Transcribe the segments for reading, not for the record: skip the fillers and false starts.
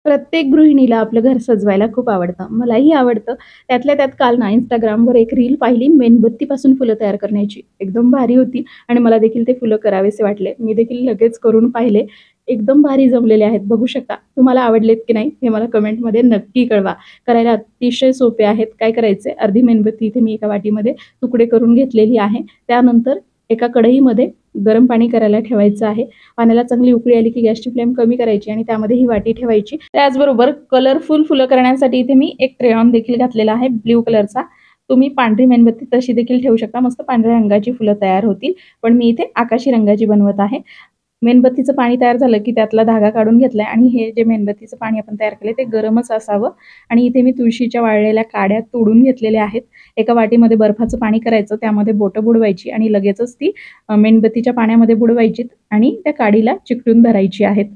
प्रत्येक गृहिणीला आपलं घर सजवायला खूप आवडतं. मलाही आवडतं. त्यातल्या त्यात काल ना Instagramवर एक रील पाहिली मेणबत्तीपासून फुलं तयार करण्याची. एकदम भारी होती आणि मला देखील ते फुलं करावेसे वाटले. मी देखील लगेच करून पाहिले. एकदम भारी जमलेले आहेत. बघू शकता. तुम्हाला आवडलेत की नाही हे मला कमेंटमध्ये नक्की कळवा. करायला अतिशय सोपे आहेत. काय करायचंय, अर्धी मेणबत्ती इथे मी एका वाटीमध्ये तुकडे करून घेतलेली आहे. त्यानंतर एका कढईमध्ये गरम पाणी करायला ठेवायचं आहे. पाण्याला चांगली उकळी आली की गॅसची फ्लेम कमी करायची आणि त्यामध्ये ही वाटी ठेवायची. त्याचबरोबर कलरफुल फुलं करण्यासाठी इथे मी एक क्रेयॉन देखील घातलेला आहे ब्लू कलरचा. तुम्ही पांढरी मेणबत्ती तशी देखील ठेवू शकता. मस्त पांढऱ्या रंगाची फुलं तयार होतील. पण मी इथे आकाशी रंगाची बनवत आहे. मेणबत्तीचं पाणी तयार झालं की त्यातला धागा काढून घेतलाय आणि हे जे मेणबत्तीचं पाणी आपण तयार केलंय ते गरमच असावं. आणि इथे मी तुळशीच्या वाळलेल्या काड्या तोडून घेतलेल्या आहेत. एका वाटीमध्ये बर्फाचं पाणी करायचं, त्यामध्ये बोटं बुडवायची आणि लगेचच ती मेणबत्तीच्या पाण्यामध्ये बुडवायचीत आणि त्या काडीला चिकटून धरायची आहेत.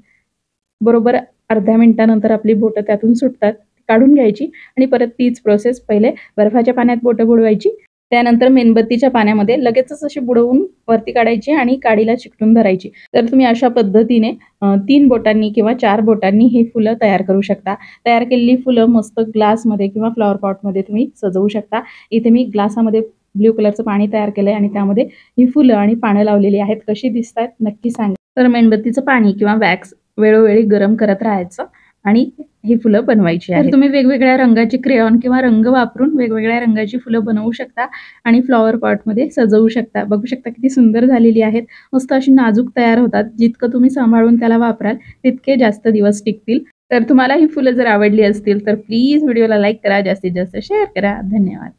बरोबर अर्ध्या मिनिटानंतर आपली बोटं त्यातून सुटतात. काढून घ्यायची आणि परत तीच प्रोसेस, पहिले बर्फाच्या पाण्यात बोटं बुडवायची, त्यानंतर मेणबत्तीच्या पाण्यामध्ये लगेचच अशी बुडवून वरती काढायची आणि काडीला चिकटून धरायची. तर तुम्ही अशा पद्धतीने 3 बोटांनी किंवा 4 बोटांनी ही फुलं तयार करू शकता. तयार केलेली फुलं मस्त ग्लासमध्ये किंवा फ्लॉवर पॉटमध्ये तुम्ही सजवू शकता. इथे मी ग्लासामध्ये ब्लू कलरचं पाणी तयार केलंय आणि त्यामध्ये ही फुलं आणि पानं लावलेली आहेत. कशी दिसतायत नक्की सांगा. तर मेणबत्तीचं पाणी किंवा वॅक्स वेळोवेळी गरम करत राहायचं आणि ही फुलं बनवायची आहेत. तर तुम्ही वेगवेगळ्या रंगाची क्रेयॉन किंवा रंग वापरून वेगवेगळ्या रंगाची फुलं बनवू शकता आणि फ्लॉवर पॉटमध्ये सजवू शकता. बघू शकता किती सुंदर झालेली आहेत. मस्त अशी नाजूक तयार होतात. जितकं तुम्ही सांभाळून त्याला वापराल तितके जास्त दिवस टिकतील. तर तुम्हाला ही फुलं जर आवडली असतील तर प्लीज व्हिडिओला लाईक करा, जास्तीत जास्त शेअर करा. धन्यवाद.